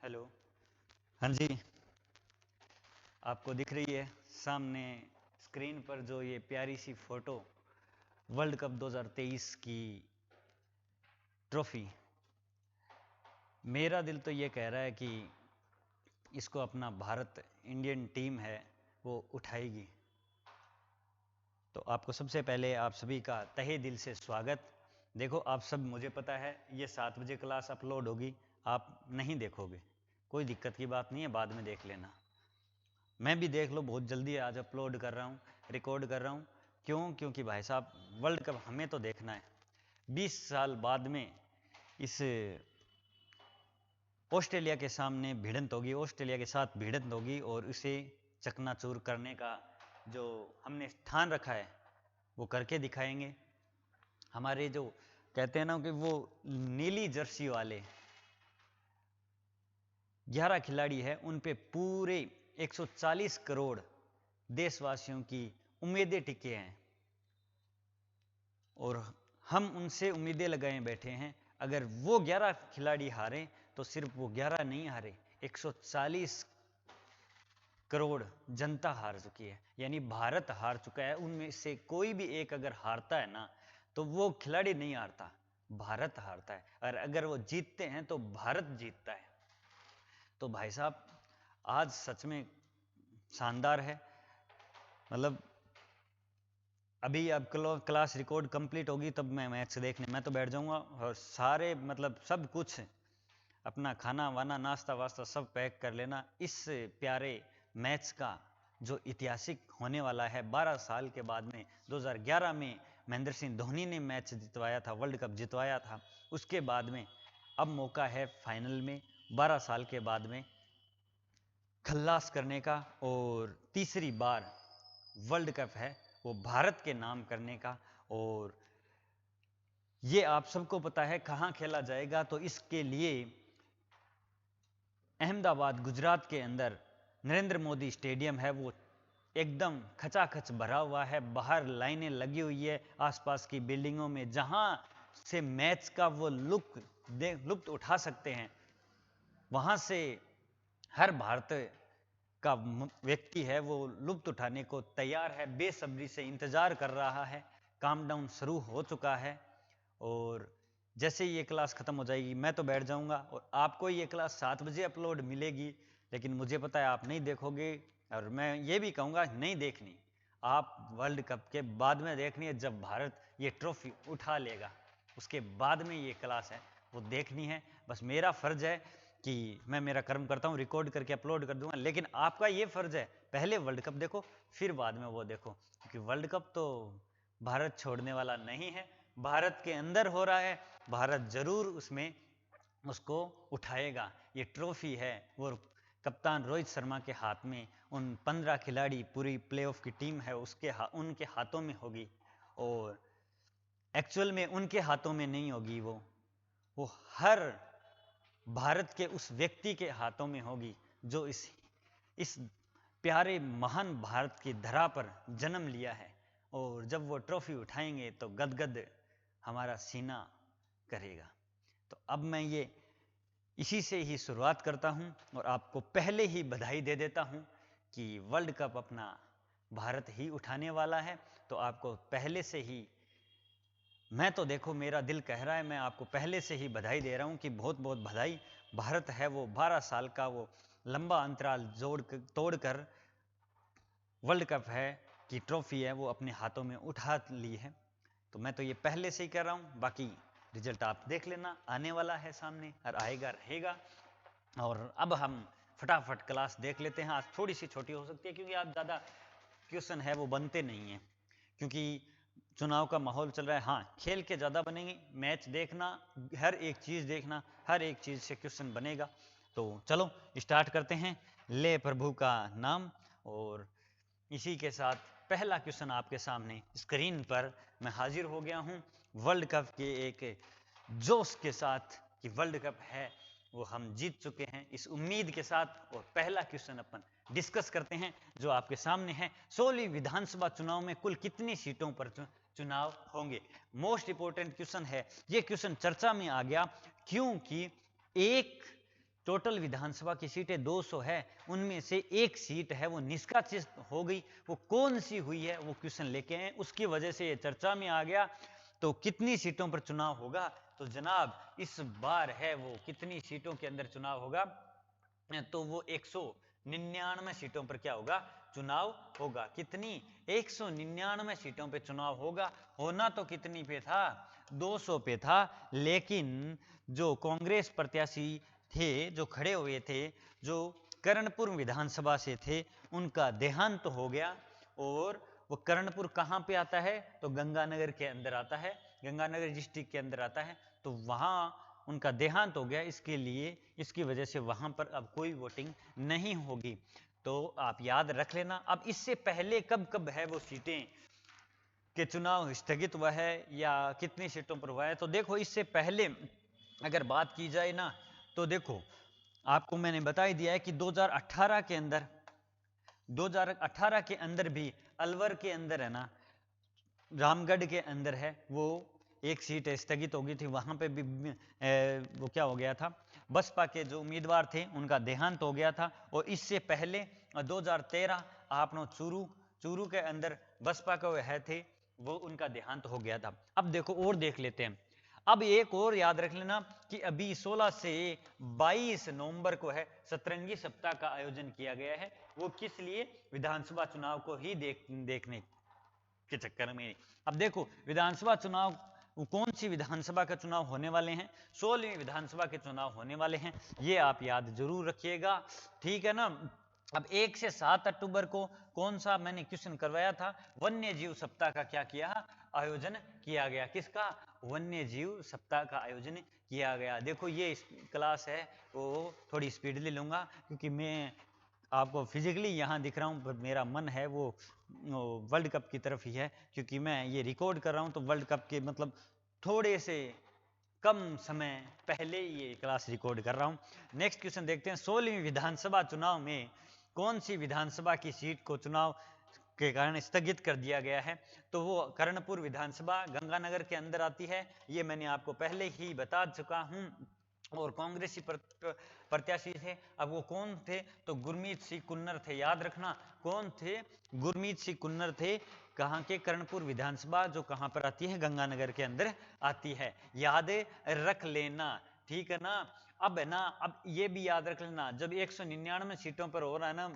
Hello. हाँ जी, आपको दिख रही है सामने स्क्रीन पर जो ये प्यारी सी फोटो वर्ल्ड कप 2023 की ट्रॉफी। मेरा दिल तो ये कह रहा है कि इसको अपना भारत, इंडियन टीम है वो उठाएगी। तो आपको सबसे पहले आप सभी का तहे दिल से स्वागत। देखो आप सब, मुझे पता है ये 7 बजे क्लास अपलोड होगी, आप नहीं देखोगे, कोई दिक्कत की बात नहीं है, बाद में देख लेना। मैं भी देख लो, बहुत जल्दी आज अपलोड कर रहा हूँ, रिकॉर्ड कर रहा हूँ। क्यों? क्योंकि भाई साहब वर्ल्ड कप हमें तो देखना है। 20 साल बाद में इस ऑस्ट्रेलिया के सामने भिड़ंत होगी, ऑस्ट्रेलिया के साथ भिड़ंत होगी और उसे चकनाचूर करने का जो हमने ठान रखा है वो करके दिखाएंगे। हमारे जो कहते हैं ना कि वो नीली जर्सी वाले 11 खिलाड़ी हैं, उन पे पूरे 140 करोड़ देशवासियों की उम्मीदें टिके हैं और हम उनसे उम्मीदें लगाए बैठे हैं। अगर वो 11 खिलाड़ी हारे तो सिर्फ वो 11 नहीं हारे, 140 करोड़ जनता हार चुकी है, यानी भारत हार चुका है। उनमें से कोई भी एक अगर हारता है ना, तो वो खिलाड़ी नहीं हारता, भारत हारता है। और अगर वो जीतते हैं तो भारत जीतता है। तो भाई साहब आज सच में शानदार है। मतलब अभी अब क्लास रिकॉर्ड कंप्लीट होगी तब मैं मैच देखने मैं तो बैठ जाऊंगा, और सारे मतलब सब कुछ अपना खाना वाना नाश्ता वास्ता सब पैक कर लेना। इस प्यारे मैच का जो ऐतिहासिक होने वाला है, 12 साल के बाद में 2011 में महेंद्र सिंह धोनी ने मैच जितवाया था, वर्ल्ड कप जितवाया था। उसके बाद में अब मौका है फाइनल में 12 साल के बाद में खल्लास करने का, और तीसरी बार वर्ल्ड कप है वो भारत के नाम करने का। और ये आप सबको पता है कहाँ खेला जाएगा, तो इसके लिए अहमदाबाद गुजरात के अंदर नरेंद्र मोदी स्टेडियम है, वो एकदम खचाखच भरा हुआ है, बाहर लाइनें लगी हुई है आसपास की बिल्डिंगों में, जहां से मैच का वो लुत्फ उठा सकते हैं। वहां से हर भारतीय का व्यक्ति है वो लुत्फ उठाने को तैयार है, बेसब्री से इंतजार कर रहा है। काम डाउन शुरू हो चुका है और जैसे ही ये क्लास खत्म हो जाएगी मैं तो बैठ जाऊंगा, और आपको ये क्लास 7 बजे अपलोड मिलेगी। लेकिन मुझे पता है आप नहीं देखोगे, और मैं ये भी कहूँगा नहीं देखनी, आप वर्ल्ड कप के बाद में देखनी है, जब भारत ये ट्रॉफी उठा लेगा उसके बाद में ये क्लास है वो देखनी है। बस मेरा फर्ज है कि मैं मेरा कर्म करता हूँ, रिकॉर्ड करके अपलोड कर दूंगा, लेकिन आपका ये फर्ज है पहले वर्ल्ड कप देखो फिर बाद में वो देखो, क्योंकि वर्ल्ड कप तो भारत छोड़ने वाला नहीं है, भारत के अंदर हो रहा है, भारत जरूर उसमें उसको उठाएगा। ये ट्रॉफी है वो कप्तान रोहित शर्मा के हाथ में, उन 15 खिलाड़ी पूरी प्लेऑफ की टीम है उनके हाथों में होगी, और एक्चुअल में उनके हाथों में नहीं होगी, वो हर भारत के उस व्यक्ति के हाथों में होगी जो इस प्यारे महान भारत की धरा पर जन्म लिया है। और जब वो ट्रॉफी उठाएंगे तो गदगद हमारा सीना करेगा। तो अब मैं ये इसी से ही शुरुआत करता हूं और आपको पहले ही बधाई दे देता हूं कि वर्ल्ड कप अपना भारत ही उठाने वाला है। तो आपको पहले से ही, मैं तो देखो मेरा दिल कह रहा है, मैं आपको पहले से ही बधाई दे रहा हूं कि बहुत बहुत बधाई। भारत है वो 12 साल का वो लंबा अंतराल तोड़कर वर्ल्ड कप है कि ट्रॉफी है वो अपने हाथों में उठा ली है। तो मैं तो ये पहले से ही कह रहा हूं, बाकी रिजल्ट आप देख लेना, आने वाला है सामने और आएगा रहेगा। और अब हम फटाफट क्लास देख लेते हैं। आज थोड़ी सी छोटी हो सकती है क्योंकि आज ज़्यादा क्वेश्चन है वो बनते नहीं हैं, क्योंकि चुनाव का माहौल चल रहा है। हाँ, खेल के ज़्यादा बनेंगे, मैच देखना, हर एक चीज़ देखना, हर एक चीज़ से क्वेश्चन बनेगा। तो चलो स्टार्ट करते हैं, ले प्रभु का नाम। और इसी के साथ पहला क्वेश्चन आपके सामने स्क्रीन पर मैं हाजिर हो गया हूं, वर्ल्ड कप के एक जोश के साथ कि वर्ल्ड कप है वो हम जीत चुके हैं, इस उम्मीद के साथ। और पहला क्वेश्चन अपन डिस्कस करते हैं जो आपके सामने है। 16वीं विधानसभा चुनाव में कुल कितनी सीटों पर चुनाव होंगे? मोस्ट इंपोर्टेंट क्वेश्चन है ये। क्वेश्चन चर्चा में आ गया क्योंकि एक टोटल विधानसभा की सीटें 200 है, उनमें से एक सीट है वो निष्कासित हो गई। वो कौन सी हुई है वो क्वेश्चन लेके आए, उसकी वजह से ये चर्चा में आ गया। तो कितनी सीटों पर चुनाव होगा, तो जनाब इस बार है वो कितनी सीटों के अंदर चुनाव होगा, तो वो 199 सीटों पर क्या होगा, चुनाव होगा। कितनी, 199 सीटों पे चुनाव होगा। होना तो कितनी पे था, 200 पे था, लेकिन जो कांग्रेस प्रत्याशी थे जो खड़े हुए थे, जो कर्णपुर विधानसभा से थे, उनका देहांत तो हो गया। और वो कर्णपुर कहाँ पे आता है, तो गंगानगर के अंदर आता है, गंगानगर डिस्ट्रिक्ट के अंदर आता है। तो वहाँ उनका देहांत हो गया, इसके लिए इसकी वजह से वहां पर अब कोई वोटिंग नहीं होगी। तो आप याद रख लेना। अब इससे पहले कब कब है वो सीटें के चुनाव स्थगित हुआ है या कितनी सीटों पर हुआ है, तो देखो इससे पहले अगर बात की जाए ना, तो देखो आपको मैंने बता ही दिया है कि 2018 के अंदर, 2018 के अंदर भी अलवर के अंदर है ना, रामगढ़ के अंदर है वो एक सीट स्थगित हो गई थी। वहां पे भी वो क्या हो गया था, बसपा के जो उम्मीदवार थे उनका देहांत हो गया था। और इससे पहले 2013 आपनो चूरू के अंदर बसपा के है थे, वो उनका देहांत हो गया था। अब देखो और देख लेते हैं। अब एक और याद रख लेना कि अभी 16 से 22 नवंबर को है सतरंगी सप्ताह का आयोजन किया गया है। वो किस लिए, विधानसभा चुनाव को ही देखने के चक्कर में। अब देखो विधानसभा चुनाव, कौन सी विधानसभा का चुनाव होने वाले हैं, 16वीं विधानसभा के चुनाव होने वाले हैं, ये आप याद जरूर रखिएगा, ठीक है ना। अब 1 से 7 अक्टूबर को कौन सा मैंने क्वेश्चन करवाया था, वन्य जीव सप्ताह का क्या किया, आयोजन किया गया। किसका, वन्य जीव सप्ताह का आयोजन किया गया। देखो ये क्लास है वो थोड़ी स्पीडली लूंगा क्योंकि मैं आपको फिजिकली यहाँ दिख रहा हूँ, पर मेरा मन है वो वर्ल्ड कप की तरफ ही है, क्योंकि मैं ये रिकॉर्ड कर रहा हूँ तो वर्ल्ड कप के मतलब थोड़े से कम समय पहले ये क्लास रिकॉर्ड कर रहा हूँ। नेक्स्ट क्वेश्चन देखते हैं, 16वीं विधानसभा चुनाव में कौन सी विधानसभा की सीट को चुनाव के कारण स्थगित कर दिया गया है, तो वो कर्णपुर विधानसभा गंगानगर के अंदर आती है। ये मैंने आपको पहले ही बता चुका हूँ। और कांग्रेसी प्रत्याशी थे, अब वो कौन थे, तो गुरमीत सिंह कुन्नर थे। याद रखना कौन थे, गुरमीत सिंह कुन्नर थे। कहाँ के, कर्णपुर विधानसभा जो कहाँ पर आती है, गंगानगर के अंदर आती है, याद रख लेना, ठीक है ना। अब है ना, अब ये भी याद रख लेना, जब 199 सीटों पर हो रहा है ना,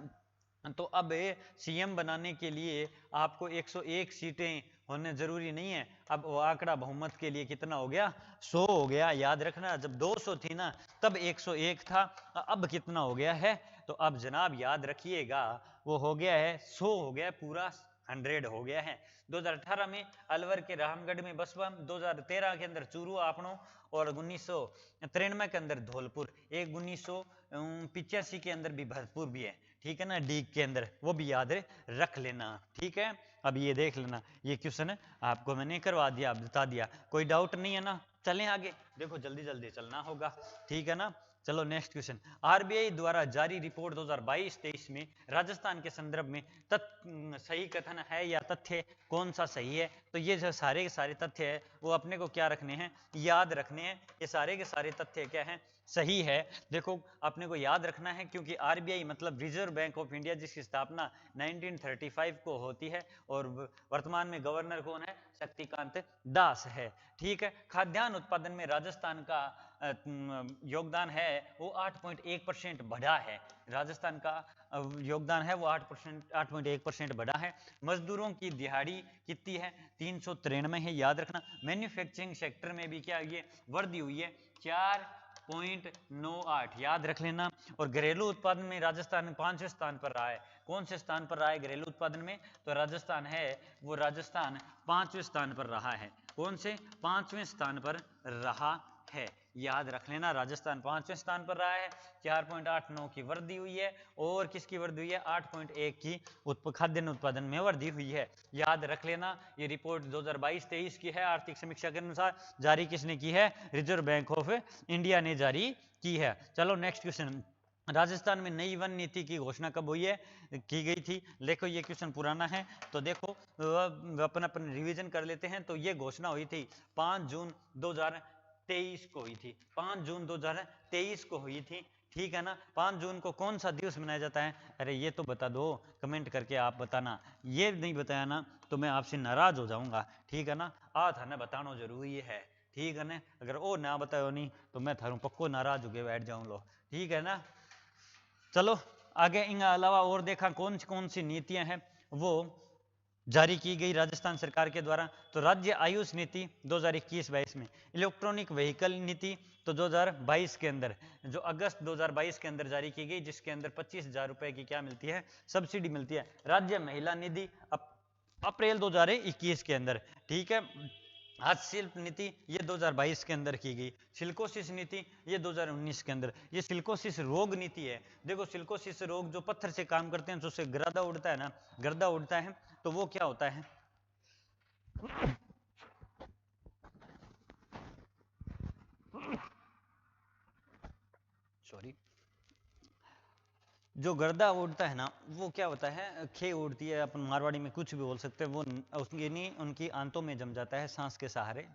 तो अब सीएम बनाने के लिए आपको 101 सीटें होने जरूरी नहीं है। अब वो आंकड़ा बहुमत के लिए कितना हो गया, 100 हो गया। याद रखना जब 200 थी ना तब 101 था, अब कितना हो गया है, तो अब जनाब याद रखिएगा वो हो गया है 100 हो गया, पूरा 100 हो गया है। 2018 में अलवर के रामगढ़ में बसपा, 2013 के अंदर चूरू आपनो, और 1993 के अंदर धौलपुर, एक 1985 के अंदर भी भरतपुर भी है, ठीक है ना, डी के अंदर, वो भी याद रख लेना, ठीक है। अब ये देख लेना, ये क्वेश्चन आपको मैंने करवा दिया, बता दिया, कोई डाउट नहीं है ना। चलें आगे, देखो जल्दी जल्दी चलना होगा, ठीक है ना। चलो नेक्स्ट क्वेश्चन, आरबीआई द्वारा जारी रिपोर्ट 2022-23 में राजस्थान के संदर्भ में सही कथन है या तथ्य कौन सा सही है, तो ये जो सारे के सारे तथ्य है वो अपने को क्या रखने हैं, याद रखने हैं। ये सारे के सारे तथ्य क्या हैं, सही है। देखो अपने को याद रखना है क्योंकि आरबीआई मतलब रिजर्व बैंक ऑफ इंडिया, जिसकी स्थापना 1935 को होती है और वर्तमान में गवर्नर कौन है, शक्तिकांत दास है, ठीक है। खाद्यान्न उत्पादन में राजस्थान का योगदान है वो 8.1% बढ़ा है। राजस्थान का योगदान है वो 8.1% बढ़ा है। मजदूरों की दिहाड़ी कितनी है, 393 है, याद रखना। मैन्युफैक्चरिंग सेक्टर में भी क्या ये वृद्धि हुई है, 4.98, याद रख लेना। और घरेलू उत्पादन में राजस्थान 5वें स्थान पर रहा है। कौन से स्थान पर रहा है घरेलू उत्पादन में, तो राजस्थान है वो राजस्थान 5वें स्थान पर रहा है। कौन से, 5वें स्थान पर रहा है, याद रख लेना। राजस्थान 5वें स्थान पर रहा है, 4.89 की वृद्धि हुई है। और किसकी वृद्धि हुई है, 8.1 की खाद्यान्न उत्पादन में वृद्धि हुई है, याद रख लेना। ये रिपोर्ट 2022-23 की है, आर्थिक समीक्षा के अनुसार। जारी किसने की है, रिजर्व बैंक ऑफ इंडिया ने जारी की है। चलो नेक्स्ट क्वेश्चन, राजस्थान में नई वन नीति की घोषणा कब हुई है, की गई थी। देखो ये क्वेश्चन पुराना है तो देखो अपन रिवीजन कर लेते हैं। तो ये घोषणा हुई थी 5 जून 2023 को हुई थी, 5 जून 2023 को हुई थी, ठीक है ना। 5 जून को कौन सा दिवस मनाया जाता है? अरे ये तो बता दो, कमेंट करके आप बताना। ये नहीं बताया ना तो मैं आपसे नाराज हो जाऊंगा, ठीक है ना। आ थाने बताना जरूरी है, ठीक है ना। अगर वो ना बताओ नहीं तो मैं थारू पक्को नाराज होके बैठ जाऊं लो, ठीक है ना। चलो आगे इन अलावा और देखा कौन सी नीतियां हैं वो जारी की गई राजस्थान सरकार के द्वारा। तो राज्य आयुष नीति 2021-22 में, इलेक्ट्रॉनिक व्हीकल नीति तो 2022 के अंदर, जो अगस्त 2022 के अंदर जारी की गई, जिसके अंदर 25,000 रुपए की क्या मिलती है? सब्सिडी मिलती है। राज्य महिला निधि अप्रैल 2021 के अंदर, ठीक है। हस्तशिल्प नीति ये 2022 के अंदर की गई। सिल्कोसिस नीति ये 2019 के अंदर। ये सिल्कोसिस रोग नीति है। देखो सिल्कोसिस रोग जो पत्थर से काम करते हैं, जो से गर्दा उड़ता है ना, गर्दा उड़ता है, तो वो क्या होता है? सॉरी, जो गर्दा उड़ता है ना, वो क्या होता है? खे उड़ती है, अपन मारवाड़ी में कुछ भी बोल सकते हैं। वो उनकी आंतों में जम जाता है सांस के सहारे,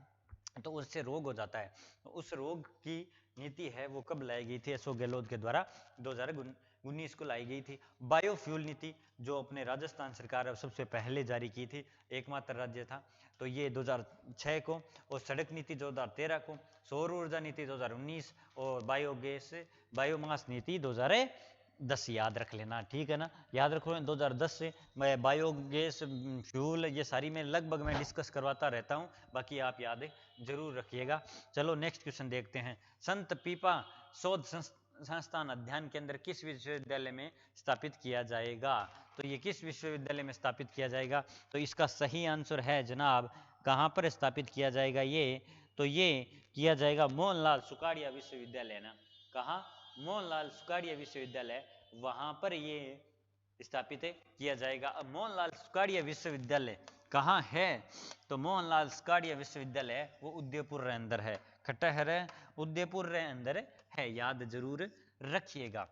तो उससे रोग हो जाता है। तो उस रोग की नीति है वो कब लाई गई थी? अशोक गहलोत के द्वारा 2019 को लाई गई थी। बायोफ्यूल नीति जो अपने राजस्थान सरकार सबसे पहले जारी की थी, एकमात्र राज्य था, तो ये 2006 को। और सड़क नीति 2013 को, सौर ऊर्जा नीति 2019 और बायोमास नीति 2010 याद रख लेना, ठीक है ना। याद रखो 2010 से मैं बायोगैस फ्यूल ये सारी मैं लगभग मैं डिस्कस करवाता रहता हूँ, बाकी आप याद जरूर रखिएगा। चलो नेक्स्ट क्वेश्चन देखते हैं। संत पीपा शोध संस्थान अध्ययन केंद्र किस विश्वविद्यालय में स्थापित किया जाएगा? तो ये किस विश्वविद्यालय में स्थापित किया जाएगा? तो इसका सही आंसर है जनाब, कहाँ पर स्थापित किया जाएगा ये? तो ये किया जाएगा मोहनलाल सुखाड़िया विश्वविद्यालय ना। कहाँ? मोहनलाल सुखाड़िया विश्वविद्यालय, वहां पर ये स्थापित किया जाएगा। अब मोहनलाल सुखाड़िया विश्वविद्यालय कहाँ है? तो मोहनलाल सुखाड़िया विश्वविद्यालय वो उदयपुर के अंदर है। खट्टर है, उदयपुर के अंदर है, याद जरूर रखिएगा,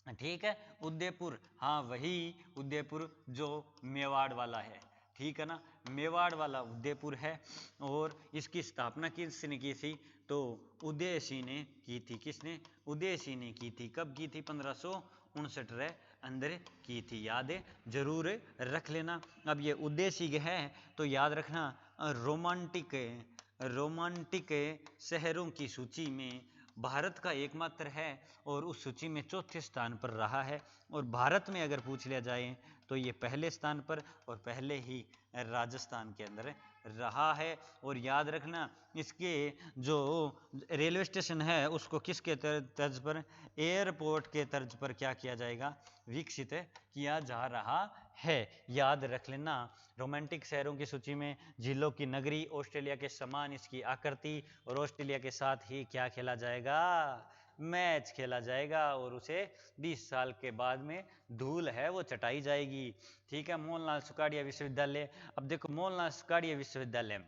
ठीक है। उदयपुर, हाँ वही उदयपुर जो मेवाड़ वाला है, ठीक है ना। मेवाड़ वाला उदयपुर है। और इसकी स्थापना किसने की थी? तो उदय सिंह ने की थी। किसने? उदय सिंह ने की थी। कब की थी? 1559 रे अंदर की थी, याद जरूर रख लेना। अब ये उदय सिंह है तो याद रखना, रोमांटिक शहरों की सूची में भारत का एकमात्र है और उस सूची में चौथे स्थान पर रहा है। और भारत में अगर पूछ लिया जाए तो ये पहले स्थान पर और पहले ही राजस्थान के अंदर रहा है। और याद रखना इसके जो रेलवे स्टेशन है उसको किसके तर्ज पर? एयरपोर्ट के तर्ज पर क्या किया जाएगा? विकसित किया जा रहा है, याद रख लेना। रोमांटिक शहरों की सूची में झीलों की नगरी, ऑस्ट्रेलिया के समान इसकी आकृति, और ऑस्ट्रेलिया के साथ ही क्या खेला जाएगा? मैच खेला जाएगा, और उसे 20 साल के बाद में धूल है वो चटाई जाएगी, ठीक है। मोहनलाल सुखाड़िया विश्वविद्यालय। अब देखो मोहनलाल सुखाड़िया विश्वविद्यालय,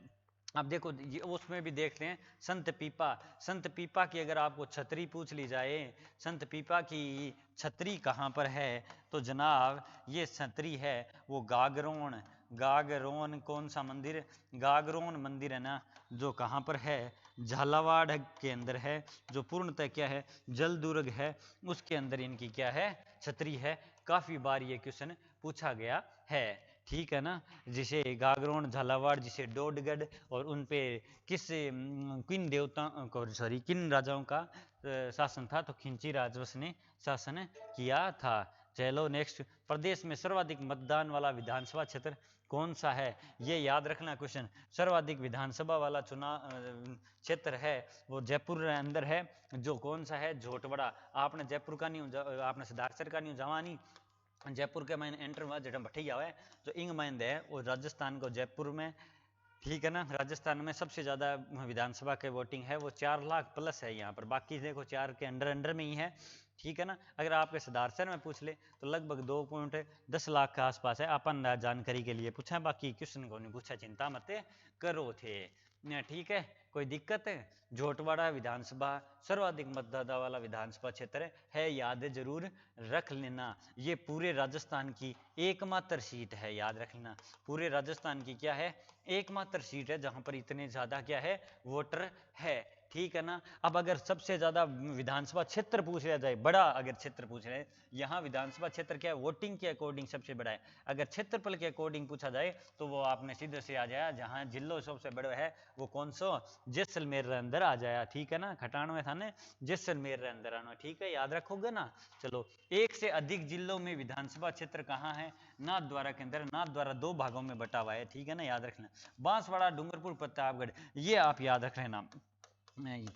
अब देखो उसमें भी देखते हैं संत पीपा की अगर आपको छतरी पूछ ली जाए, संत पीपा की छतरी कहाँ पर है? तो जनाब ये छतरी है वो गागरोन कौन सा मंदिर? गागरोन मंदिर है ना, जो कहाँ पर है? झालावाड़ के अंदर है, जो पूर्णतः क्या है? जल दुर्ग है, उसके अंदर इनकी क्या है? छतरी है। काफी बार ये क्वेश्चन पूछा गया है, ठीक है ना। जिसे गागरोन, झालावाड़, जिसे डोडगढ़, और उन पे किन देवता को सॉरी किन राजाओं का शासन था? तो खिंची राजवंश ने शासन किया था। चलो नेक्स्ट, प्रदेश में सर्वाधिक मतदान वाला विधानसभा क्षेत्र कौन सा है? ये याद रखना क्वेश्चन। सर्वाधिक विधानसभा वाला चुनाव क्षेत्र है वो जयपुर के अंदर है, जो कौन सा है? झोटबड़ा। आपने जयपुर का नहीं, आपने सिद्धार्थसर का नहीं जवानी, जयपुर के मैंने एंटर हुआ जटा भट्टिया है तो इंग माइंद है और राजस्थान को जयपुर में, ठीक है ना। राजस्थान में सबसे ज़्यादा विधानसभा के वोटिंग है वो 4 लाख प्लस है यहाँ पर, बाकी देखो 4 के अंडर में ही है, ठीक है ना। अगर आपके सिद्धार्थसर में पूछ ले तो लगभग 2.10 लाख के आसपास है। अपन जानकारी के लिए पूछा, बाकी क्वेश्चन को नहीं पूछा, चिंता मत करो थे, ठीक है। कोई दिक्कत है? झोटवाड़ा विधानसभा सर्वाधिक मतदाता वाला विधानसभा क्षेत्र है, याद जरूर रख लेना। ये पूरे राजस्थान की एकमात्र सीट है, याद रख लेना। पूरे राजस्थान की क्या है? एकमात्र सीट है जहां पर इतने ज्यादा क्या है? वोटर है, ठीक है ना। अब अगर सबसे ज्यादा विधानसभा क्षेत्र पूछ लिया जाए, बड़ा अगर क्षेत्र पूछ रहे हैं, यहाँ विधानसभा क्षेत्र क्या है, वोटिंग के अकॉर्डिंग सबसे बड़ा है। अगर क्षेत्रफल के अकॉर्डिंग पूछा जाए तो वो आपने सीधे से आ जाए, जहाँ जिलों सबसे बड़ा है वो कौन सा, जैसलमेर अंदर आ जाया, ठीक है ना। खटानवे थाने जैसलमेर अंदर आना, ठीक है, याद रखोगे ना। चलो, एक से अधिक जिलों में विधानसभा क्षेत्र कहाँ है, नाथद्वारा के अंदर। नाथद्वारा 2 भागों में बटा हुआ है, ठीक है ना, याद रखना। बांसवाड़ा, डूंगरपुर, प्रतापगढ़, ये आप याद रख लेना,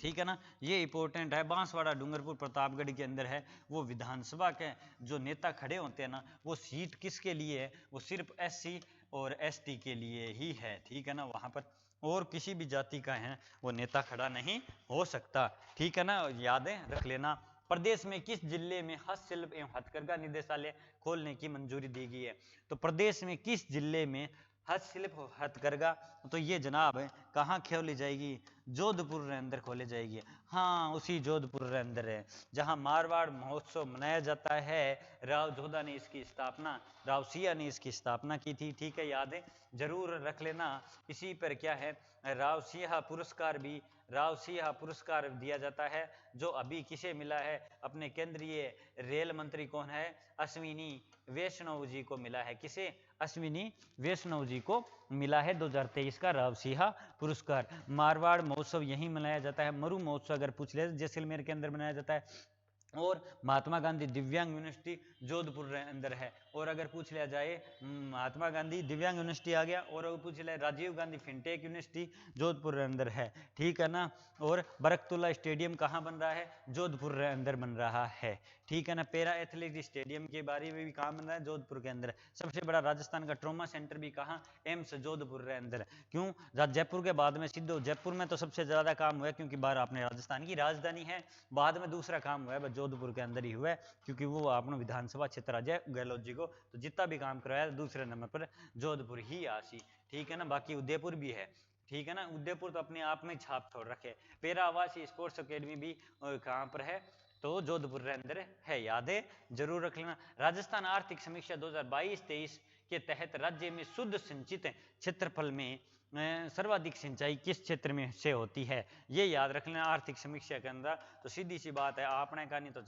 ठीक है ना, ये इंपॉर्टेंट है। बांसवाड़ा, डूंगरपुर, प्रतापगढ़ के अंदर है। वो विधानसभा के जो नेता खड़े होते हैं ना, वो सीट किसके लिए है, वो सिर्फ एससी और एसटी के लिए ही है, ठीक है ना। वहां पर और किसी भी जाति का है वो नेता खड़ा नहीं हो सकता, ठीक है ना, यादें रख लेना। प्रदेश में किस जिले में हस्तशिल्प एवं हथकरघा निदेशालय खोलने की मंजूरी दी गई है। तो प्रदेश में किस जिले में हस्तशिल्प हथकरघा, तो ये जनाब कहाँ खोली जाएगी, जोधपुर के अंदर खोली जाएगी। हाँ, उसी जोधपुर के अंदर है जहाँ मारवाड़ महोत्सव मनाया जाता है। राव जोधा ने इसकी स्थापना, राव सिया ने इसकी स्थापना की थी, ठीक है, यादें जरूर रख लेना। इसी पर क्या है, राव सिंह पुरस्कार भी, राव सिंह पुरस्कार दिया जाता है, जो अभी किसे मिला है, अपने केंद्रीय रेल मंत्री कौन है, अश्विनी वैष्णव जी को मिला है। किसे, अश्विनी वैष्णव जी को मिला है 2023 का राव सिंह पुरस्कार। मारवाड़ महोत्सव यहीं मनाया जाता है। मरु महोत्सव अगर पूछ ले, जैसलमेर के अंदर मनाया जाता है। और महात्मा गांधी दिव्यांग यूनिवर्सिटी जोधपुर के अंदर है। और अगर पूछ लिया जाए महात्मा गांधी दिव्यांग यूनिवर्सिटी आ गया, और अगर पूछ लिया राजीव गांधी फिनटेक यूनिवर्सिटी जोधपुर के अंदर है, ठीक है ना। और बरकतुल्ला स्टेडियम कहाँ बन रहा है, जोधपुर के अंदर बन रहा है, ठीक है ना। पैरा एथलेटिक स्टेडियम के बारे में भी कहाँ बन रहा है, जोधपुर के अंदर। सबसे बड़ा राजस्थान का ट्रॉमा सेंटर भी कहाँ, एम्स जोधपुर के अंदर। क्यों, जयपुर के बाद में सिद्धू, जयपुर में तो सबसे ज्यादा काम हुआ है क्योंकि बाहर आपने राजस्थान की राजधानी है। बाद में दूसरा काम हुआ है जोधपुर के अंदर ही हुआ है, क्योंकि वो आपने विधानसभा क्षेत्र आ जाए गहलोत जी को, तो जितना भी काम कराया दूसरे नंबर पर जोधपुर ही आसी, ठीक है ना। बाकी उदयपुर भी है, ठीक है ना। उदयपुर तो अपने आप में छाप छोड़ रखे। पेरा आवासीय स्पोर्ट्स अकेडमी भी कहाँ पर है, तो जोधपुर के अंदर है, यादें जरूर रख लेना। राजस्थान आर्थिक समीक्षा 2022-23 के तहत राज्य में शुद्ध संचित क्षेत्रफल में सर्वाधिक सिंचाई किस क्षेत्र में से होती है, ये याद रख लेना आर्थिक समीक्षा के अंदर। तो सीधी सी बात है, आपने कहा नहीं तो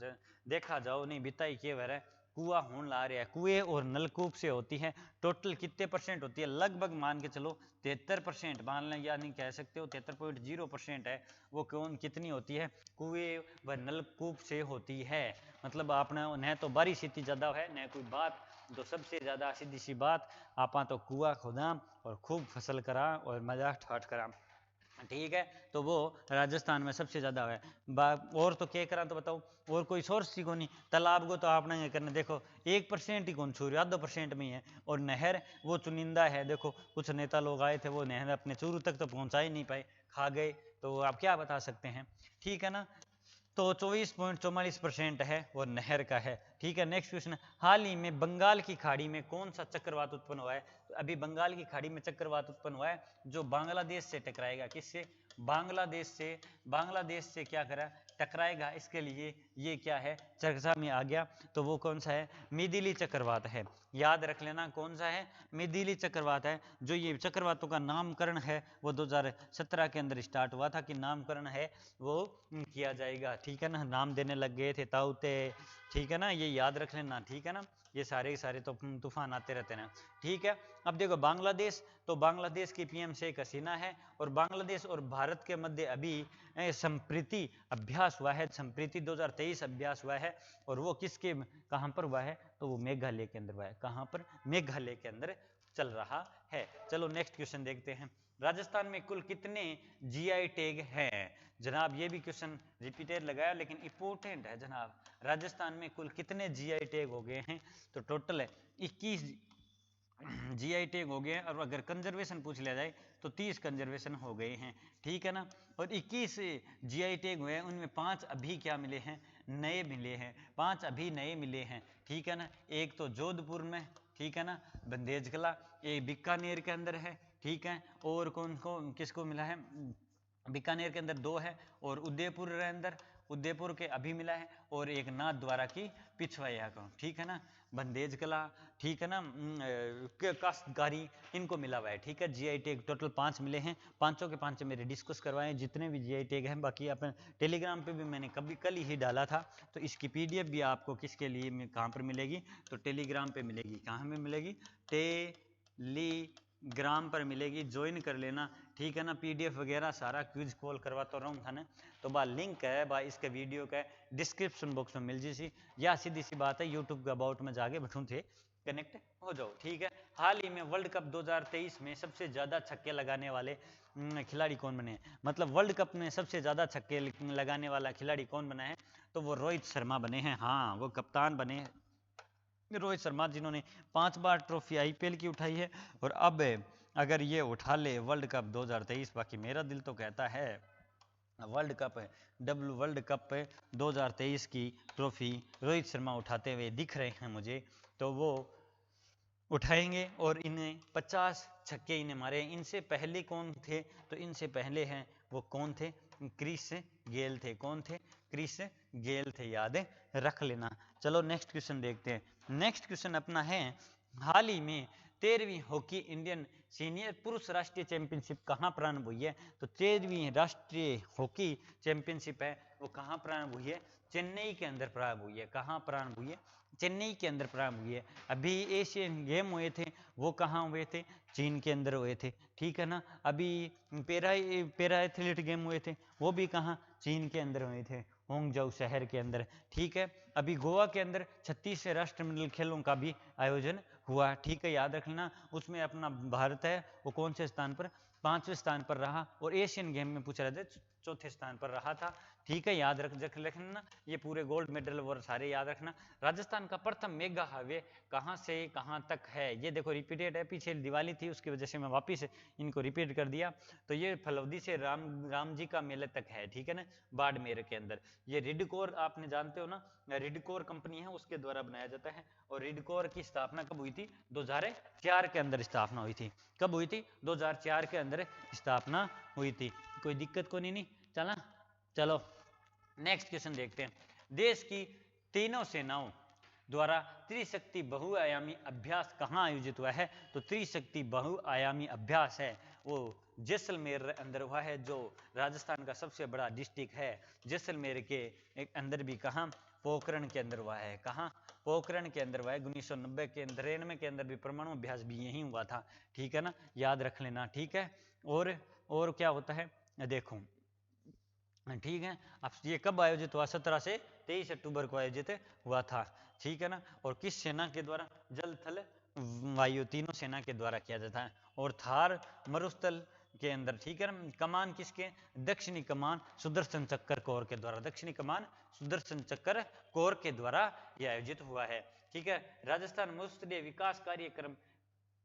देखा जाओ नहीं बिताई के वह कुआ होने ला रहा है, कुएं और नलकूप से होती है। टोटल कितने परसेंट होती है, लगभग मान के चलो 73% मान लें, या नहीं कह सकते हो 73.0% है वो। कौन कितनी होती है, कुएं व नलकूप से होती है। मतलब आपने न तो बारिश इतनी ज्यादा है न कोई बात, तो सबसे ज्यादा सीधी सी बात, आप तो कुआ खोदा और खूब फसल करा और मजाक ठाठ करा, ठीक है। तो वो राजस्थान में सबसे ज्यादा है। और तो क्या करा तो बताओ, और कोई सोर्स ही को नहीं। तालाब को तो आपने ये करना, देखो 1% ही कौन छू रहा, 2% में ही है। और नहर वो चुनिंदा है, देखो कुछ नेता लोग आए थे, वो नहर अपने चूरू तक तो पहुंचा ही नहीं पाए, खा गए, तो आप क्या बता सकते हैं, ठीक है ना। तो 24.44% है वो नहर का है, ठीक है। नेक्स्ट क्वेश्चन, हाल ही में बंगाल की खाड़ी में कौन सा चक्रवात उत्पन्न हुआ है। तो अभी बंगाल की खाड़ी में चक्रवात उत्पन्न हुआ है जो बांग्लादेश से टकराएगा, किससे, बांग्लादेश से। बांग्लादेश से क्या करा, टकराएगा, इसके लिए ये क्या है, चर्चा में आ गया। तो वो कौन सा है, मिदिली चक्रवात है, याद रख लेना कौन सा है, मिदिली चक्रवात है। जो ये चक्रवातों का नामकरण है वो 2017 के अंदर स्टार्ट हुआ था, कि नामकरण है वो किया जाएगा, ठीक है ना। नाम देने लग गए थे ताउते, ठीक है ना, ये याद रख लेना, ठीक है ना। ये सारे के सारे तो तूफान आते रहते हैं, ठीक है। अब देखो बांग्लादेश, तो बांग्लादेश की पीएम शेख हसीना है, और बांग्लादेश और भारत के मध्य अभी संप्रीति अभ्यास हुआ है, संप्रीति 2023 अभ्यास हुआ है। और वो किसके, कहां पर हुआ है, तो वो मेघालय के अंदर हुआ है, कहां पर, मेघालय के अंदर चल रहा है। चलो नेक्स्ट क्वेश्चन देखते हैं, राजस्थान में कुल कितने जीआई टैग हैं। जनाब ये भी क्वेश्चन रिपीटेड लगाया लेकिन इंपॉर्टेंट है जनाब। राजस्थान में कुल कितने जीआई टैग हो गए हैं, तो टोटल है 21 जीआई टैग हो गए हैं। और अगर कंजर्वेशन पूछ लिया जाए तो 30 कंजर्वेशन हो गए हैं, ठीक है ना। और 21 जीआई टैग हुए हैं, उनमें 5 अभी क्या मिले हैं, नए मिले हैं, 5 अभी नए मिले हैं, ठीक है ना। एक तो जोधपुर में, ठीक है ना, बंदेज कला, एक बीकानेर के अंदर है, ठीक है। और कौन को किसको मिला है, बीकानेर के अंदर 2 है, और उदयपुर के अंदर, उदयपुर के अभी मिला है, और एक नाथ द्वारा की पिछवाया को, ठीक है ना, बंदेज कला, ठीक है ना, काश्तकारी, इनको मिला हुआ है, ठीक है। जीआई टैग टोटल 5 मिले हैं, पांचों के पांचों मेरे डिस्कस करवाए हैं जितने भी जीआई टैग हैं। बाकी आप टेलीग्राम पे भी मैंने कल ही डाला था, तो इसकी पीडीएफ भी आपको किसके लिए कहाँ पर मिलेगी, तो टेलीग्राम पे मिलेगी। कहाँ में मिलेगी, टेलीग्राम पर मिलेगी, ज्वाइन कर लेना, ठीक है ना। पीडीएफ वगैरह सारा क्विज कॉल करवाता रहूँ था ना, तो बा लिंक है बा इसके वीडियो का डिस्क्रिप्शन बॉक्स में मिल जी, या सीधी सी बात है यूट्यूब के अबाउट में जाके बैठूं थे, कनेक्ट हो जाओ, ठीक है। हाल ही में वर्ल्ड कप 2023 में सबसे ज्यादा छक्के लगाने वाले खिलाड़ी कौन बने, मतलब वर्ल्ड कप में सबसे ज्यादा छक्के लगाने वाला खिलाड़ी कौन बना है, तो वो रोहित शर्मा बने हैं। हाँ, वो कप्तान बने हैं रोहित शर्मा, जिन्होंने 5 बार ट्रॉफी आईपीएल की उठाई है, और अब अगर ये उठा ले वर्ल्ड कप 2023, बाकी मेरा दिल तो कहता है वर्ल्ड कप 2023 की ट्रॉफी रोहित शर्मा उठाते हुए दिख रहे हैं मुझे, तो वो उठाएंगे, और इन्हें 50 छक्के इन्हें मारे। इनसे पहले कौन थे, तो इनसे पहले हैं वो कौन थे, क्रिस गेल थे। कौन थे, क्रिस गेल थे, याद रख लेना। चलो नेक्स्ट क्वेश्चन देखते हैं। नेक्स्ट क्वेश्चन अपना है, हाल ही में 13वीं हॉकी इंडियन सीनियर पुरुष राष्ट्रीय चैंपियनशिप कहाँ प्रारंभ हुई है, तो 13वीं राष्ट्रीय हॉकी चैंपियनशिप है वो कहाँ प्रारंभ हुई है, चेन्नई के अंदर प्रारंभ हुई है। कहाँ प्रारंभ हुई है, चेन्नई के अंदर प्रारंभ हुई है। अभी एशियन गेम हुए थे वो कहाँ हुए थे, चीन के अंदर हुए थे, ठीक है ना। अभी पेरा एथलीट गेम हुए थे वो भी कहाँ, चीन के अंदर हुए थे, होंगजाऊ शहर के अंदर, ठीक है। अभी गोवा के अंदर 36वें राष्ट्रमंडल खेलों का भी आयोजन हुआ, ठीक है, याद रखना। उसमें अपना भारत है वो कौन से स्थान पर, 5वें स्थान पर रहा, और एशियन गेम में पूछा जाता है चौथे स्थान पर रहा था, ठीक है, याद रखना। ये पूरे गोल्ड मेडल और सारे याद रखना। राजस्थान का प्रथम मेगा हाईवे कहाँ से कहाँ तक है, ये देखो रिपीटेड है, पीछे दिवाली थी उसकी वजह से मैं वापिस इनको रिपीट कर दिया। तो ये फलौदी से राम जी का मेले तक है, ठीक है ना, बाड़मेर के अंदर। ये रिडकोर आपने जानते हो ना, रिडकोर कंपनी है उसके द्वारा बनाया जाता है। और रिडकोर की स्थापना कब हुई थी, 2004 के अंदर स्थापना हुई थी। कब हुई थी, 2004 के अंदर स्थापना हुई थी। कोई दिक्कत को नहीं चला। चलो नेक्स्ट क्वेश्चन देखते हैं। देश की तीनों सेनाओं द्वारा त्रिशक्ति बहुआयामी अभ्यास कहाँ आयोजित हुआ है, तो त्रिशक्ति बहुआयामी अभ्यास है वो जैसलमेर अंदर हुआ है, जो राजस्थान का सबसे बड़ा डिस्ट्रिक्ट है। जैसलमेर के अंदर भी कहाँ, पोखरण के अंदर हुआ है। कहाँ, पोखरण के अंदर हुआ है। 1990 के 93 के अंदर भी परमाणु अभ्यास भी यही हुआ था, ठीक है ना, याद रख लेना, ठीक है। और क्या होता है देखो, ठीक है। अब ये कब आयोजित हुआ, 17 से 23 अक्टूबर को आयोजित हुआ था, ठीक है ना। और किस सेना के द्वारा, जल थल वायु तीनों सेना के द्वारा किया जाता है। और थार मरुस्थल के अंदर, ठीक है ना, कमान किसके, दक्षिणी कमान सुदर्शन चक्कर कोर के द्वारा, दक्षिणी कमान सुदर्शन चक्कर कोर के द्वारा यह आयोजित हुआ है, ठीक है। राजस्थान मरुस्थलीय विकास कार्यक्रम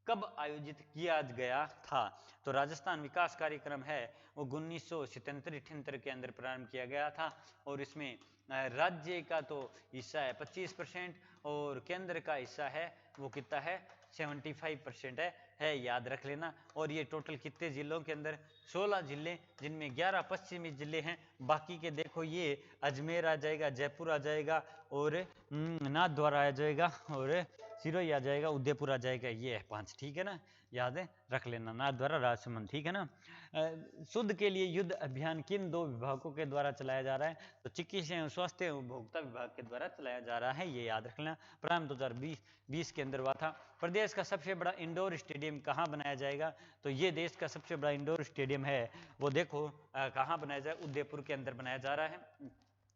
कब आयोजित किया गया था, तो राजस्थान विकास कार्यक्रम है वो 1977-78 के अंदर प्रारंभ किया गया था। और इसमें राज्य का तो हिस्सा है 25% और केंद्र का हिस्सा है वो कितना है, 75% है, याद रख लेना। और ये टोटल कितने जिलों के अंदर, 16 जिले, जिनमें 11 पश्चिमी जिले हैं। बाकी के देखो ये अजमेर आ जाएगा, जयपुर आ जाएगा, और नाथद्वारा आ जाएगा, और सिरोही आ जाएगा, उदयपुर आ जाएगा, ये है 5, ठीक है ना, याद है रख लेना। नाथद्वारा, राजसमंद, ठीक है ना। शुद्ध के लिए युद्ध अभियान किन 2 विभागों के द्वारा चलाया जा रहा है, तो चिकित्सा एवं स्वास्थ्य एवं उपभोक्ता विभाग के द्वारा चलाया जा रहा है, ये याद रख लेना। प्रारंभ 2020 के अंदर हुआ था। प्रदेश का सबसे बड़ा इंडोर स्टेडियम कहाँ बनाया जाएगा, तो ये देश का सबसे बड़ा इंडोर स्टेडियम है वो देखो कहाँ बनाया जाए, उदयपुर के अंदर बनाया जा रहा है।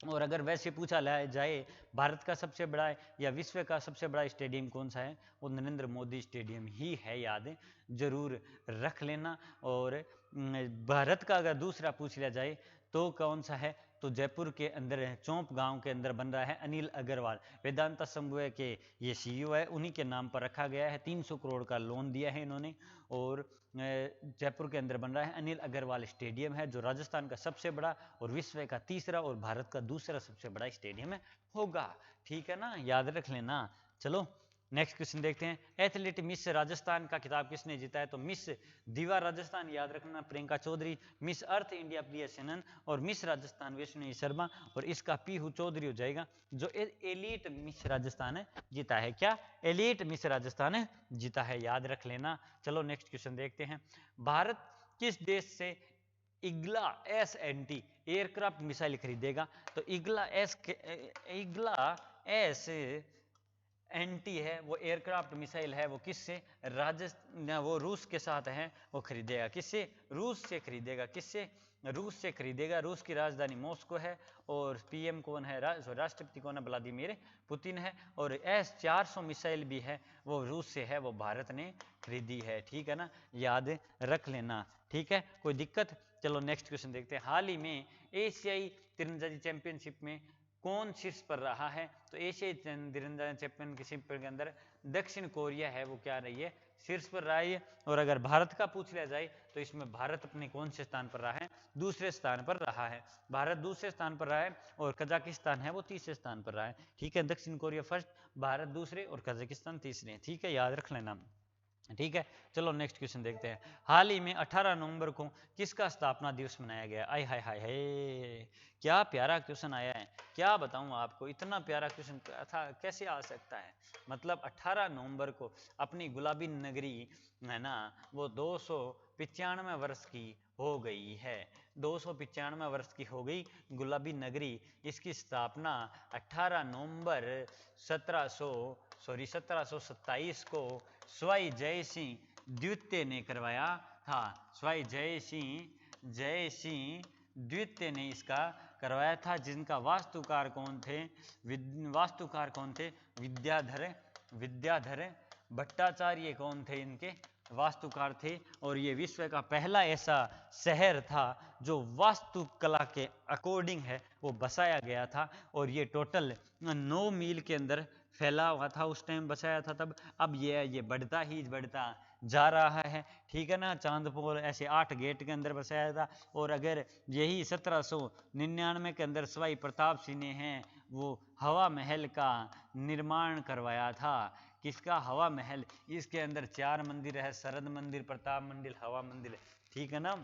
और अगर वैसे पूछा जाए भारत का सबसे बड़ा या विश्व का सबसे बड़ा स्टेडियम कौन सा है, वो नरेंद्र मोदी स्टेडियम ही है, याद जरूर रख लेना। और भारत का अगर दूसरा पूछ लिया जाए तो कौन सा है, तो जयपुर के अंदर है, चौंप गांव के अंदर बन रहा है। अनिल अग्रवाल वेदांता समूह के ये सीईओ है, उन्हीं के नाम पर रखा गया है। 300 करोड़ का लोन दिया है इन्होंने। और जयपुर के अंदर बन रहा है अनिल अग्रवाल स्टेडियम है, जो राजस्थान का सबसे बड़ा और विश्व का तीसरा और भारत का दूसरा सबसे बड़ा स्टेडियम है होगा, ठीक है ना, याद रख लेना। चलो नेक्स्ट क्वेश्चन देखते हैं, एथलीट मिस राजस्थान का खिताब किसने जीता है? तो मिस दीवा राजस्थान याद रखना Priyanka Chaudhary, Miss Earth India प्रिया सेनन और मिस राजस्थान वैष्णवी शर्मा, और इसका पीहू चौधरी हो जाएगा। जो एलीट मिस राजस्थान है जीता है, क्या एलीट मिस राजस्थान है जीता है, याद रख लेना। चलो नेक्स्ट क्वेश्चन देखते हैं, भारत किस देश से इग्ला S-NT एयरक्राफ्ट मिसाइल खरीदेगा? तो इग्ला S-NT है वो एयरक्राफ्ट मिसाइल है, वो किससे? वो रूस के साथ है, वो खरीदेगा किससे? रूस से खरीदेगा, किससे? रूस से खरीदेगा। रूस की राजधानी मॉस्को है और पीएम कौन है? राष्ट्रपति कौन है? व्लादिमीर पुतिन है। और S-400 मिसाइल भी है, वो रूस से है, वो भारत ने खरीदी है, ठीक है ना, याद रख लेना, ठीक है, कोई दिक्कत? चलो नेक्स्ट क्वेश्चन देखते हैं, हाल ही में एशियाई तीरंदाजी चैंपियनशिप में कौन शीर्ष पर रहा है? तो एशियाई तीरंदाजी चैंपियनशिप के अंदर दक्षिण कोरिया है, वो क्या रही है? शीर्ष पर रहा है। और अगर भारत का पूछ लिया जाए तो इसमें भारत अपने कौन से स्थान पर रहा है? दूसरे स्थान पर रहा है, भारत दूसरे स्थान पर रहा है, और कजाकिस्तान है वो तीसरे स्थान पर रहा है, ठीक है, दक्षिण कोरिया फर्स्ट, भारत दूसरे और कजाकिस्तान तीसरे, ठीक है, याद रख लेना, ठीक है। चलो नेक्स्ट क्वेश्चन देखते हैं, हाल ही में 18 नवंबर को किसका स्थापना दिवस मनाया गया? आय हाय हाय हाय, क्या प्यारा क्वेश्चन आया है, क्या बताऊं आपको, इतना प्यारा क्वेश्चन था कैसे आ सकता है? मतलब 18 नवंबर को अपनी गुलाबी नगरी है ना, वो 295 वर्ष की हो गई है, 295 वर्ष की हो गई गुलाबी नगरी। इसकी स्थापना 18 नवंबर 1727 को स्वाई जय सिंह द्वितीय ने करवाया था। स्वाई जय सिंह द्वितीय ने इसका करवाया था, जिनका वास्तुकार कौन थे? विद्याधर भट्टाचार्य कौन थे? इनके वास्तुकार थे। और ये विश्व का पहला ऐसा शहर था जो वास्तुकला के अकॉर्डिंग है वो बसाया गया था, और ये टोटल 9 मील के अंदर फैला हुआ था, उस टाइम बसाया था तब। अब ये बढ़ता जा रहा है, ठीक है ना, चांदपुर ऐसे 8 गेट के अंदर बसाया था। और अगर यही 1799 के अंदर सवाई प्रताप सिंह ने हैं वो हवा महल का निर्माण करवाया था। किसका? हवा महल। इसके अंदर 4 मंदिर है, शरद मंदिर, प्रताप मंदिर, हवा मंदिर, ठीक है ना,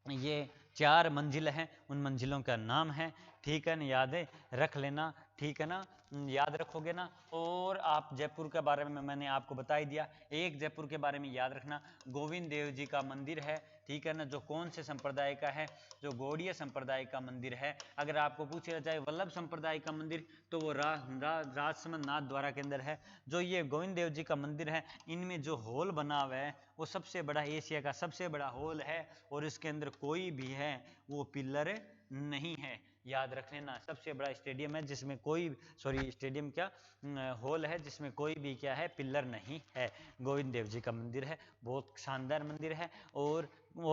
ये 4 मंजिल हैं, उन मंजिलों का नाम है, ठीक है ना, याद रख लेना, ठीक है ना, याद रखोगे ना। और आप जयपुर के बारे में मैंने आपको बता ही दिया, एक जयपुर के बारे में याद रखना, गोविंद देव जी का मंदिर है, ठीक है ना, जो कौन से संप्रदाय का है? जो गौड़ीय संप्रदाय का मंदिर है। अगर आपको पूछा जाए वल्लभ संप्रदाय का मंदिर तो वो राजसमंद नाथ द्वारा के अंदर है। जो ये गोविंद देव जी का मंदिर है, इनमें जो हॉल बना हुआ है वो सबसे बड़ा, एशिया का सबसे बड़ा हॉल है, और इसके अंदर कोई भी है वो पिलर नहीं है, याद रख लेना। सबसे बड़ा स्टेडियम है जिसमें कोई, स्टेडियम क्या, हॉल है जिसमें कोई भी क्या है, पिलर नहीं है। गोविंद देव जी का मंदिर है, बहुत शानदार मंदिर है। और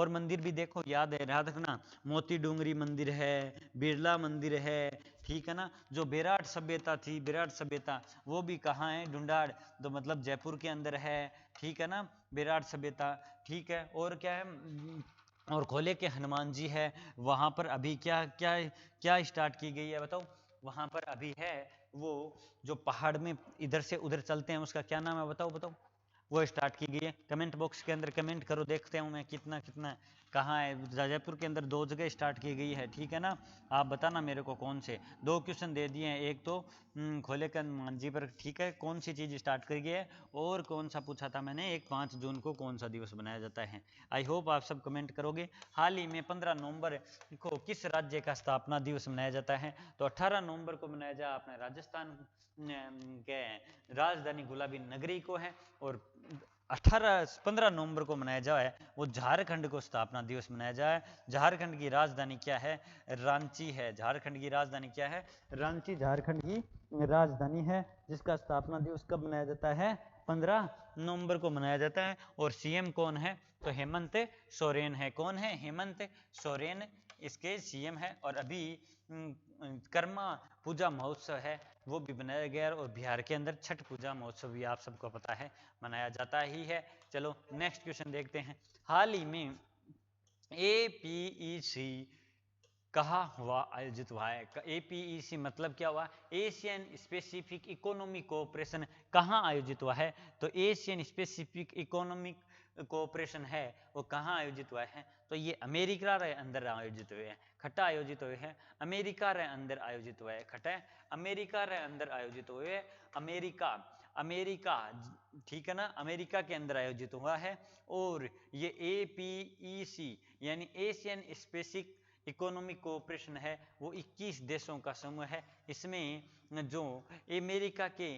मंदिर भी देखो, याद रखना, मोती डूंगरी मंदिर है, बिरला मंदिर है, ठीक है ना। जो विराट सभ्यता थी, विराट सभ्यता, वो भी कहाँ है? ढूंढाड़, तो मतलब जयपुर के अंदर है, ठीक है ना, विराट सभ्यता, ठीक है। और क्या है? और खोले के हनुमान जी है, वहाँ पर अभी क्या क्या क्या स्टार्ट की गई है बताओ? वहाँ पर अभी है वो जो पहाड़ में इधर से उधर चलते हैं, उसका क्या नाम है बताओ? वो स्टार्ट की गई है। कमेंट बॉक्स के अंदर कमेंट करो, देखते हूँ मैं कितना कहाँ है। जयपुर के अंदर 2 जगह स्टार्ट की गई है, ठीक है ना, आप बताना मेरे को कौन से। 2 क्वेश्चन दे दिए हैं, एक तो खोले के हनुमान जी पर, ठीक है, कौन सी चीज़ स्टार्ट कर गई है, और कौन सा पूछा था मैंने, एक 5 जून को कौन सा दिवस बनाया जाता है। आई होप आप सब कमेंट करोगे। हाल ही में 15 नवंबर को किस राज्य का स्थापना दिवस मनाया जाता है? तो 18 नवंबर को मनाया जाए अपने राजस्थान के राजधानी गुलाबी नगरी को है, और 15 नवंबर को मनाया जाए वो झारखंड को स्थापना दिवस मनाया जाए। झारखंड की राजधानी क्या है? रांची है। झारखंड की राजधानी क्या है? रांची झारखंड की राजधानी है, जिसका स्थापना दिवस कब मनाया जाता है? 15 नवंबर को मनाया जाता है। और सीएम कौन है? तो हेमंत सोरेन है। कौन है? हेमंत सोरेन इसके सीएम है। और अभी कर्मा पूजा महोत्सव है वो भी बनाया गया, और बिहार के अंदर छठ पूजा महोत्सव भी आप सबको पता है मनाया जाता ही है। चलो नेक्स्ट क्वेश्चन देखते हैं। हाल ही में APEC कहाँ हुआ, आयोजित हुआ है। APEC मतलब क्या हुआ, एशियन स्पेसिफिक इकोनॉमिक कोऑपरेशन कहाँ आयोजित हुआ है, तो एशियन स्पेसिफिक इकोनॉमिक कोऑपरेशन है वो कहाँ आयोजित हुआ है, तो ये अमेरिका रे अंदर आयोजित हुए हैं, खट्टा आयोजित हुए हैं अमेरिका रे अंदर आयोजित हुआ है, खट्टा अमेरिका रे अंदर आयोजित हुए, अमेरिका अमेरिका ठीक है ना, अमेरिका के अंदर आयोजित हुआ है। और ये APEC यानी एशियन स्पेसिफिक इकोनॉमिक कोऑपरेशन है वो 21 देशों का समूह है। इसमें जो अमेरिका के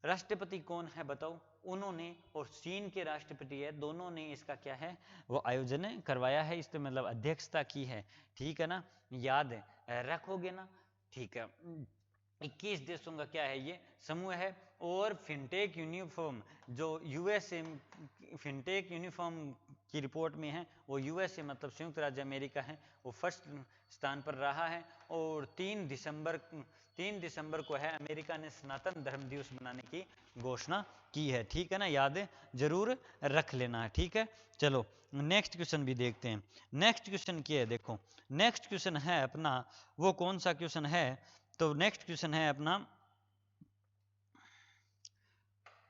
राष्ट्रपति कौन है बताओ, उन्होंने, और चीन के राष्ट्रपति है, दोनों ने इसका क्या है वो आयोजन करवाया है, इसमें मतलब अध्यक्षता की है। ठीक है ना, याद रखोगे ना। ठीक है, 21 देशों का क्या है ये समूह है। और फिनटेक यूनिफॉर्म जो यूएसए फिनटेक यूनिफॉर्म की रिपोर्ट में है वो यूएसए मतलब संयुक्त राज्य अमेरिका है, वो फर्स्ट स्थान पर रहा है। और 3 दिसंबर को है अमेरिका ने सनातन धर्म दिवस मनाने की घोषणा की है। ठीक है ना, याद जरूर रख लेना है। ठीक है, चलो नेक्स्ट क्वेश्चन भी देखते हैं। नेक्स्ट क्वेश्चन क्या है, देखो नेक्स्ट क्वेश्चन है अपना, वो कौन सा क्वेश्चन है, तो नेक्स्ट क्वेश्चन है अपना,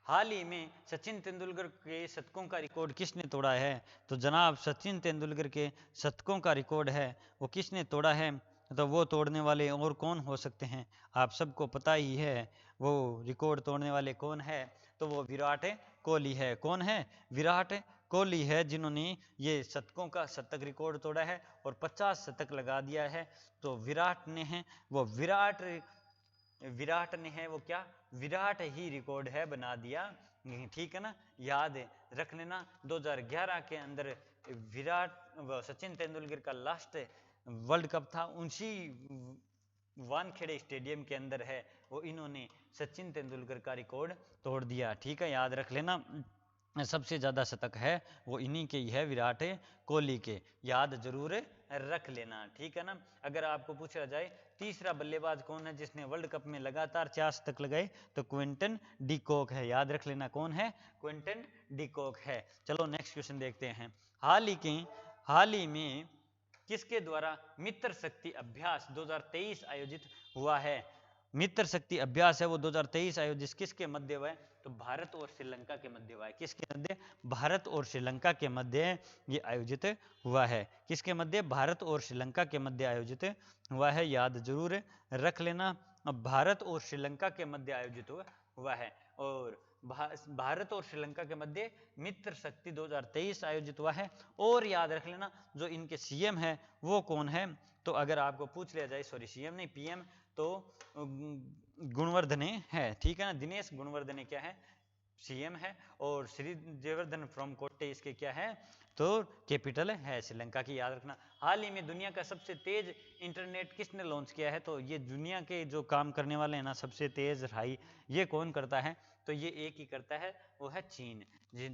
हाल ही में सचिन तेंदुलकर के शतकों का रिकॉर्ड किसने तोड़ा है, तो जनाब सचिन तेंदुलकर के शतकों का रिकॉर्ड है वो किसने तोड़ा है, तो वो तोड़ने वाले और कौन हो सकते हैं, आप सबको पता ही है वो रिकॉर्ड तोड़ने वाले कौन है, तो वो विराट कोहली है। कौन है, विराट कोहली है, जिन्होंने ये शतकों का शतक रिकॉर्ड तोड़ा है और 50 शतक लगा दिया है। तो विराट ने है वो विराट ने है वो क्या, विराट ही रिकॉर्ड है बना दिया। ठीक है ना, याद रख लेना। 2011 के अंदर सचिन तेंदुलकर का लास्ट वर्ल्ड कप था, उसी वानखेड़े स्टेडियम के अंदर है वो इन्होंने सचिन तेंदुलकर का रिकॉर्ड तोड़ दिया। ठीक है, याद रख लेना, सबसे ज़्यादा शतक है वो इन्हीं के ही है, विराट कोहली के, याद जरूर रख लेना। ठीक है ना, अगर आपको पूछा जाए तीसरा बल्लेबाज कौन है जिसने वर्ल्ड कप में लगातार 4 शतक लगाए, तो क्विंटन डी कॉक है, याद रख लेना कौन है, क्विंटन डी कॉक है। चलो नेक्स्ट क्वेश्चन देखते हैं। हाल ही में किसके द्वारा मित्र शक्ति अभ्यास 2023 आयोजित हुआ है, मित्र शक्ति अभ्यास है वो 2023 आयोजित किसके मध्य हुआ है, तो भारत और श्रीलंका के मध्य हुआ है। किसके मध्य, भारत और श्रीलंका के मध्य ये आयोजित हुआ है। किसके मध्य, भारत और श्रीलंका के मध्य आयोजित हुआ है, याद जरूर रख लेना। अब भारत और श्रीलंका के मध्य आयोजित हुआ है। और भारत और श्रीलंका के मध्य मित्र शक्ति 2023 आयोजित हुआ है। और याद रख लेना जो इनके सीएम है वो कौन है, तो अगर आपको पूछ लिया जाए, सॉरी सीएम नहीं पीएम, तो गुणवर्धने है। ठीक है ना, दिनेश गुणवर्धने क्या है, सीएम है। और श्री जयवर्धन फ्रॉम कोट्टे इसके क्या है, तो कैपिटल है श्रीलंका की, याद रखना। हाल ही में दुनिया का सबसे तेज इंटरनेट किसने लॉन्च किया है, तो ये दुनिया के जो काम करने वाले हैं ना सबसे तेज हाई, ये कौन करता है, तो ये एक ही करता है, वो है चीन।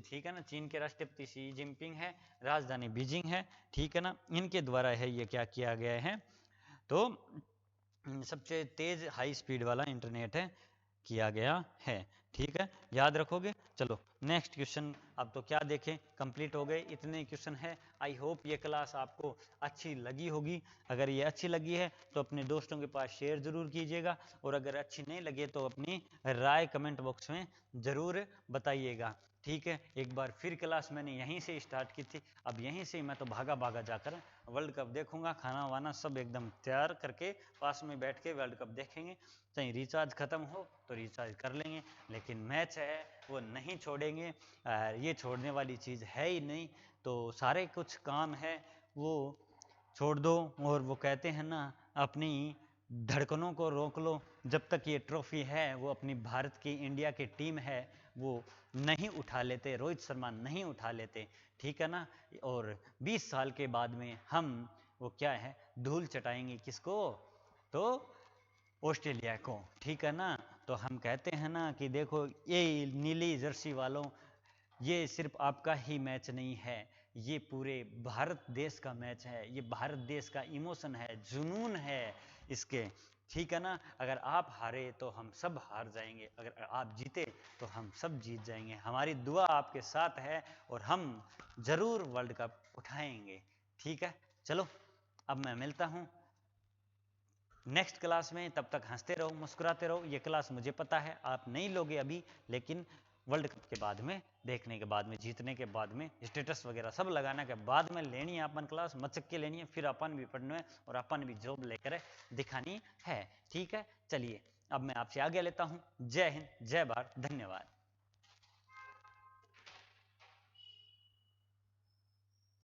ठीक है ना, चीन के राष्ट्रपति शी जिनपिंग है, राजधानी बीजिंग है। ठीक है ना, इनके द्वारा है ये क्या किया गया है, तो सबसे तेज हाई स्पीड वाला इंटरनेट है किया गया है। ठीक है, याद रखोगे। चलो नेक्स्ट क्वेश्चन, अब तो क्या देखें, कंप्लीट हो गए, इतने क्वेश्चन है। आई होप ये क्लास आपको अच्छी लगी होगी। अगर ये अच्छी लगी है तो अपने दोस्तों के पास शेयर जरूर कीजिएगा, और अगर अच्छी नहीं लगे तो अपनी राय कमेंट बॉक्स में ज़रूर बताइएगा। ठीक है, एक बार फिर क्लास मैंने यहीं से स्टार्ट की थी, अब यहीं से मैं तो भागा भागा जाकर वर्ल्ड कप देखूंगा, खाना वाना सब एकदम तैयार करके पास में बैठ के वर्ल्ड कप देखेंगे। चाहे रिचार्ज खत्म हो तो रिचार्ज कर लेंगे, लेकिन मैच है वो नहीं छोड़ेंगे, ये छोड़ने वाली चीज़ है ही नहीं। तो सारे कुछ काम है वो छोड़ दो, और वो कहते हैं ना अपनी धड़कनों को रोक लो, जब तक ये ट्रॉफी है वो अपनी भारत की इंडिया की टीम है वो नहीं उठा लेते, रोहित शर्मा नहीं उठा लेते। ठीक है ना, और 20 साल के बाद में हम वो क्या है धूल चटाएंगे किसको, तो ऑस्ट्रेलिया को। ठीक है ना, तो हम कहते हैं ना कि देखो ये नीली जर्सी वालों, ये सिर्फ आपका ही मैच नहीं है, ये पूरे भारत देश का मैच है, ये भारत देश का इमोशन है, जुनून है इसके। ठीक है ना, अगर आप हारे तो हम सब हार जाएंगे, अगर आप जीते तो हम सब जीत जाएंगे। हमारी दुआ आपके साथ है और हम जरूर वर्ल्ड कप उठाएंगे। ठीक है, चलो अब मैं मिलता हूं नेक्स्ट क्लास में, तब तक हंसते रहो, मुस्कुराते रहो। ये क्लास मुझे पता है आप नहीं लोगे अभी, लेकिन वर्ल्ड कप के बाद में, देखने के बाद में, जीतने के बाद में, स्टेटस वगैरह सब लगाने के बाद में लेनी है अपन क्लास, मचक के लेनी है, फिर अपन भी पढ़ना है और अपन भी जॉब लेकर दिखानी है। ठीक है, चलिए अब मैं आपसे आगे लेता हूं। जय हिंद, जय भारत, धन्यवाद।